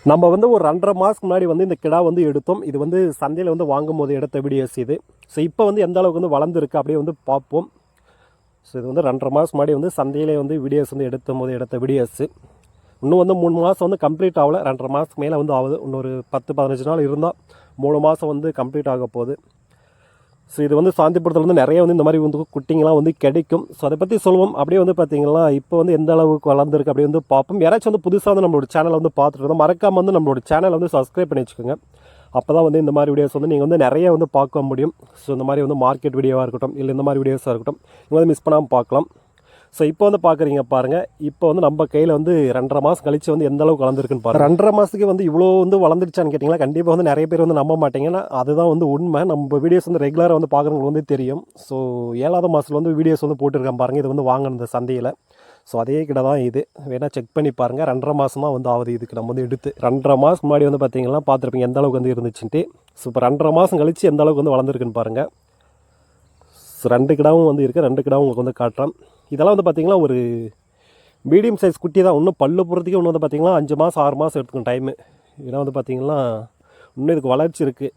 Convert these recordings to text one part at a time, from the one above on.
நம்ம வந்து ஒரு 2.5 மாதத்துக்கு முன்னாடி வந்து இந்த கிடா வந்து எடுத்தோம். இது வந்து சந்தையில் வந்து வாங்கும்போது எடுத்த வீடியோஸ் இது. ஸோ இப்போ வந்து எந்த அளவுக்கு வந்து வளர்ந்துருக்கு அப்படியே வந்து பார்ப்போம். ஸோ இது வந்து 2.5 மாதம் முன்னாடி வந்து சந்தையிலே வந்து வீடியோஸ் வந்து எடுத்த வீடியோஸு. இன்னும் வந்து 3 மாதம் வந்து கம்ப்ளீட் ஆகலை. 2.5 மாதத்துக்கு மேலே வந்து ஆகுது. இன்னொரு 10-15 நாள் இருந்தால் 3 மாதம் வந்து கம்ப்ளீட் ஆக போகுது. ஸோ இது வந்து சாந்திபுரத்தில் வந்து நிறைய வந்து இந்த மாதிரி வந்து குட்டிங்கெலாம் வந்து கிடைக்கும். ஸோ அதை பற்றி சொல்லுவோம். அப்படியே வந்து பார்த்திங்கன்னா இப்போ வந்து எந்த அளவுக்கு வளர்ந்துருக்கு அப்படியே வந்து பார்ப்போம். யாராச்சும் வந்து புதுசாக வந்து நம்மளோட சேனலை வந்து பார்த்துட்டு இருந்தோம், மறக்காமல் வந்து நம்மளோட சேனலை வந்து சப்ஸ்கிரைப் பண்ணி வச்சுக்கோங்க. அப்போ தான் வந்து இந்த மாதிரி வீடியோஸ் வந்து நீங்கள் வந்து நிறைய வந்து பார்க்க முடியும். ஸோ இந்த மாதிரி வந்து மார்க்கெட் வீடியோவாக இருக்கட்டும், இல்லை இந்த மாதிரி வீடியோஸாக இருக்கட்டும், நீங்கள் வந்து மிஸ் பண்ணாமல் பார்க்கலாம். ஸோ இப்போ வந்து பார்க்குறீங்க பாருங்கள், இப்போ வந்து நம்ம கையில் வந்து 2.5 மாதம் கழிச்சு வந்து எந்த அளவுக்கு வளர்ந்துருக்குன்னு பாருங்கள். 2.5 மாதத்துக்கு வந்து இவ்வளோ வந்து வளர்ந்துருச்சான்னு கேட்டிங்களா, கண்டிப்பாக வந்து நிறைய பேர் வந்து நம்ப மாட்டீங்கன்னா அதுதான் வந்து உண்மை. நம்ம வீடியோஸ் வந்து ரெகுலராக வந்து பார்க்குறவங்களுக்கு வந்து தெரியும். ஸோ 7வது மாதத்தில் வந்து வீடியோஸ் வந்து போட்டிருக்கேன் பாருங்கள். இது வந்து வாங்கினது சந்தையில். ஸோ அதே கிட்ட தான் இது, வேணால் செக் பண்ணி பாருங்கள். 2.5 மாதம் தான் வந்து ஆகுது இதுக்கு நம்ம வந்து எடுத்து. 2.5 மாதம் முன்னாடி வந்து பார்த்தீங்கன்னா பார்த்துருப்பீங்க எந்த அளவுக்கு வந்து இருந்துச்சுன்ட்டு. ஸோ இப்போ 2.5 மாதம் கழிச்சு எந்த அளவுக்கு வந்து வளர்ந்துருக்குன்னு பாருங்கள். ஸோ 2 கிடாவும் வந்து இருக்குது. 2 கிடாவும் உங்களுக்கு வந்து காட்டுறேன். இதெல்லாம் வந்து பார்த்திங்கன்னா ஒரு மீடியம் சைஸ் குட்டி தான். இன்னும் பல்லு போகிறதுக்கே இன்னும் வந்து பார்த்திங்கன்னா 5 மாதம் 6 மாதம் எடுத்துக்கும் டைமு. இதெல்லாம் வந்து பார்த்திங்கன்னா இன்னும் இதுக்கு வளர்ச்சி இருக்குது.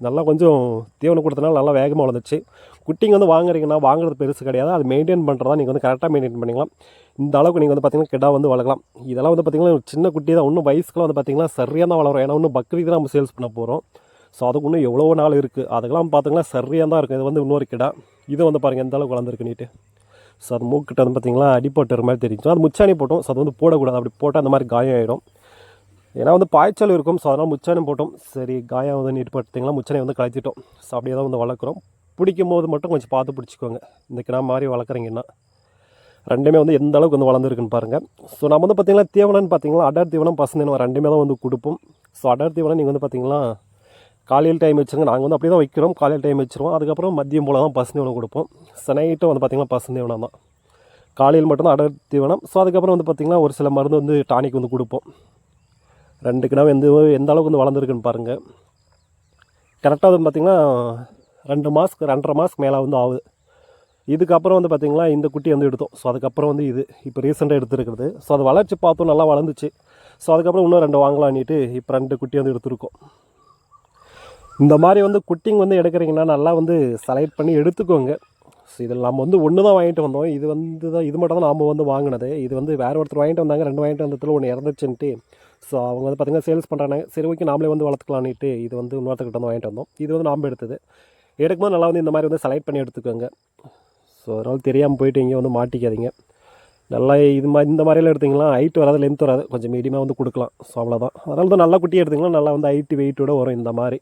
நல்லா கொஞ்சம் தீவனம் கொடுத்தனால நல்லா வேகமாக வளர்ந்துச்சு. குட்டிங்க வந்து வாங்குறீங்கன்னா வாங்குறது பெருசு கிடையாது, அது மெயின்டைன் பண்ணுறதா நீங்கள் வந்து கரெக்டாக மெயின்டைன் பண்ணிக்கலாம். இந்த அளவுக்கு நீங்கள் வந்து பார்த்திங்கன்னா கிடா வந்து வளர்க்கலாம். இதெல்லாம் வந்து பார்த்திங்கன்னா ஒரு சின்ன குட்டி தான். இன்னும் வயசுக்கெலாம் வந்து பார்த்திங்கன்னா சரியாக தான் வளரும். ஏன்னா இன்னும் பக்ரீத் நம்ம சேல்ஸ் பண்ண போகிறோம். ஸோ அதுக்கு இன்னும் எவ்வளோ நாள் இருக்குது. அதுக்கெல்லாம் பார்த்திங்கன்னா சரியாக தான் இருக்கும். இது வந்து இன்னொரு கிடா. இது வந்து பாருங்கள் எந்த அளவுக்கு வளர்ந்துருக்குன்னுட்டு. ஸோ அது மூக்கிட்ட வந்து பார்த்திங்கன்னா அடிப்பட்டுற மாதிரி தெரியும். அது முச்சாணி போட்டோம். ஸோ அது வந்து போடக்கூடாது. அப்படி போட்டால் அந்த மாதிரி காயம் ஆகிடும். ஏன்னா வந்து பாய்ச்சல் இருக்கும். ஸோ அதனால் முச்சாணி போட்டோம். சரி காயம் வந்து நீட்டு படுத்திங்களா, முச்சாணி வந்து கழிச்சிட்டோம். ஸோ அப்படியே தான் வந்து வளர்க்குறோம். பிடிக்கும் போது மட்டும் கொஞ்சம் பார்த்து பிடிச்சிக்கோங்க. இந்த கிடா மாதிரி வளர்க்குறீங்கன்னா ரெண்டுமே வந்து எந்த அளவுக்கு வந்து வளர்ந்துருக்குன்னு பாருங்கள். ஸோ நம்ம வந்து பார்த்திங்கன்னா தீவனம்னு பார்த்திங்கன்னா அடர் தீவனம் பசுந்தீவனம் ரெண்டுமே தான் வந்து கொடுப்போம். ஸோ அடர் தீவனம் நீங்கள் வந்து பார்த்திங்கன்னா காலையில் டைம் வச்சுருங்க. நாங்கள் வந்து அப்படி தான் வைக்கிறோம். காலையில் டைம் வச்சுருவோம். அதுக்கப்புறம் மதியம் போல் தான் பசுந்தீவனம் கொடுப்போம். ஸோ நைட்டும் வந்து பார்த்திங்கன்னா பசுந்தீவனம் தான். காலையில் மட்டும்தான் அடர் தீவனம். ஸோ அதுக்கப்புறம் வந்து பார்த்திங்கன்னா ஒரு சில மருந்து வந்து டானிக் வந்து கொடுப்போம். 2 கிடாவும் எந்த அளவுக்கு வந்து வளர்ந்துருக்குன்னு பாருங்கள். கரெக்டாக வந்து பார்த்திங்கன்னா 2 மாதத்துக்கு 2.5 மாதத்துக்கு மேலே வந்து ஆகுது. இதுக்கப்புறம் வந்து பார்த்திங்கன்னா இந்த குட்டி வந்து எடுத்தோம். ஸோ அதுக்கப்புறம் வந்து இது இப்போ ரீசெண்டாக எடுத்துருக்குறது. ஸோ அது வளர்ச்சி பார்த்தோம், நல்லா வளர்ந்துச்சு. ஸோ அதுக்கப்புறம் இன்னும் 2 வாங்கலான்னிட்டு இப்போ 2 குட்டி வந்து எடுத்துருக்கோம். இந்த மாதிரி வந்து குட்டிங்க வந்து எடுக்கிறீங்கன்னா நல்லா வந்து செலக்ட் பண்ணி எடுத்துக்கோங்க. ஸோ இதில் நம்ம வந்து ஒன்று தான் வாங்கிட்டு வந்தோம். இது மட்டும் தான் நாம் வந்து வாங்கினது. இது வந்து வேறு ஒருத்தர் வாங்கிட்டு வந்தாங்க. 2 வாங்கிட்டு வந்ததில் ஒன்று இறந்துச்சுன்ட்டு. ஸோ அவங்க வந்து பார்த்திங்கன்னா சேல்ஸ் பண்ணுறாங்க. சரி ஓகே நாமளே வந்து வளர்த்துக்கலான்ட்டு இது வந்து இன்னொருத்தக்கிட்ட வந்து வாங்கிட்டு வந்தோம். இது வந்து நாம் எடுத்தது. எடுக்கும்போது நல்லா வந்து இந்த மாதிரி வந்து செலக்ட் பண்ணி எடுத்துக்கோங்க. ஸோ அதனால் தெரியாமல் போயிட்டு இங்கே வந்து மாட்டிக்காதீங்க. நல்லா இந்த மாதிரிலாம் எடுத்திங்கன்னா ஹைட் வராது, லென்த் வராது, கொஞ்சம் மீடியமாக வந்து கொடுக்கலாம். ஸோ அவ்வளோதான். அதனால தான் நல்லா குட்டி எடுத்திங்கன்னா நல்லா வந்து ஹைட்டு வெயிட்டோடு வரும் இந்த மாதிரி.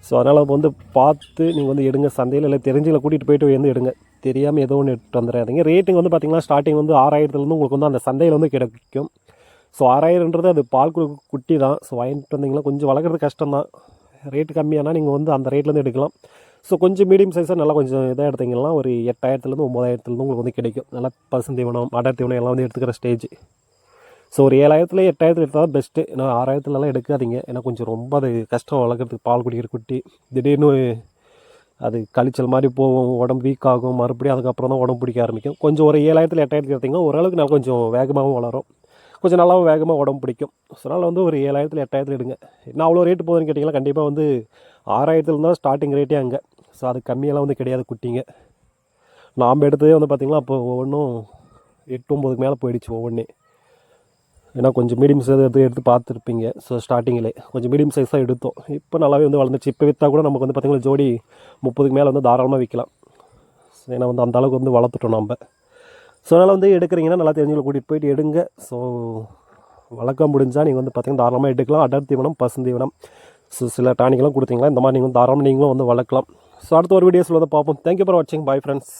ஸோ அதனால் வந்து பார்த்து நீங்கள் வந்து எடுங்க. சந்தையில் இல்லை தெரிஞ்சுல கூட்டிகிட்டு போயிட்டு வந்து எடுங்க. தெரியாமல் ஏதோ ஒன்று எடுத்து வந்துடாதீங்க. ரேட்டிங் வந்து பார்த்திங்கன்னா ஸ்டார்டிங் வந்து 6000 உங்களுக்கு வந்து அந்த சந்தையில் வந்து கிடைக்கும். ஸோ 6000ன்றது அது பால் குட்டி தான். ஸோ வாங்கிட்டு வந்தீங்கன்னா கொஞ்சம் வளர்க்குறது கஷ்டம் தான். ரேட்டு கம்மியானால் நீங்கள் வந்து அந்த ரேட்லேருந்து எடுக்கலாம். ஸோ கொஞ்சம் மீடியம் சைஸாக நல்லா கொஞ்சம் இதாக எடுத்திங்கன்னா ஒரு 8000 9000 உங்களுக்கு வந்து கிடைக்கும். நல்லா பசுந்தீவனம் அடர் தீவனம் எல்லாம் வந்து எடுத்துக்கிற ஸ்டேஜ். ஸோ ஒரு 7000 8000 எடுத்தால் தான் பெஸ்ட்டு. ஏன்னா 6000 எடுக்காதீங்க. ஏன்னா கொஞ்சம் ரொம்ப அது கஷ்டம் வளர்க்குறதுக்கு. பால் குடிக்கிற குட்டி திடீர்னு அது கழிச்சல் மாதிரி போகும், உடம்பு வீக் ஆகும், மறுபடியும் அதுக்கப்புறம் தான் உடம்பு பிடிக்க ஆரம்பிக்கும். கொஞ்சம் ஒரு 7000 8000 எடுத்திங்கன்னா ஓரளவுக்கு நல்லா கொஞ்சம் வேகமாகவும் வளரும், கொஞ்சம் நல்லாவும் வேகமாக உடம்பு பிடிக்கும். ஸோ அதனால் வந்து ஒரு 7000 8000 எடுங்க. என்ன அவ்வளோ ரேட்டு போகுதுன்னு கேட்டிங்கன்னா கண்டிப்பாக வந்து 6000 தான் ஸ்டார்டிங் ரேட்டே அங்கே. ஸோ அது கம்மியெல்லாம் வந்து கிடையாது குட்டிங்க. நாம் எடுத்ததே வந்து பார்த்திங்கன்னா அப்போ ஒவ்வொன்றும் 8-9க்கு மேலே போயிடுச்சு ஒவ்வொன்றே. ஏன்னா கொஞ்சம் மீடியம் சைஸ் எடுத்து பார்த்துருப்பீங்க. ஸோ ஸ்டார்டிங்கில் கொஞ்சம் மீடியம் சைஸாக எடுத்தோம். இப்போ நல்லாவே வந்து வளர்ந்துச்சு. இப்போ விற்றா கூட நமக்கு வந்து பார்த்திங்கன்னா ஜோடி 30க்கு மேலே வந்து தாராளமாக விற்கலாம். ஏன்னா வந்து அந்த அளவுக்கு வந்து வளர்த்துட்டோம் நம்ம. ஸோ அதனால் வந்து எடுக்கிறீங்கன்னா நல்லா தெரிஞ்சவங்களை கூட்டிகிட்டு போயிட்டு எடுங்க. ஸோ வளர்க்க முடிஞ்சால் நீங்கள் வந்து பார்த்திங்கன்னா தாராளமாக எடுக்கலாம். அடர் தீவனம் பசுந்தீவனம் ஸோ சில டானிக்கெல்லாம் கொடுத்தீங்களா இந்த மாதிரி நீங்கள் தாராளமாக நீங்களும் வந்து வளர்க்கலாம். ஸோ அடுத்த ஒரு வீடியோஸில் வந்து பார்ப்போம். தேங்க்யூ ஃபார் வாட்சிங். Bye friends.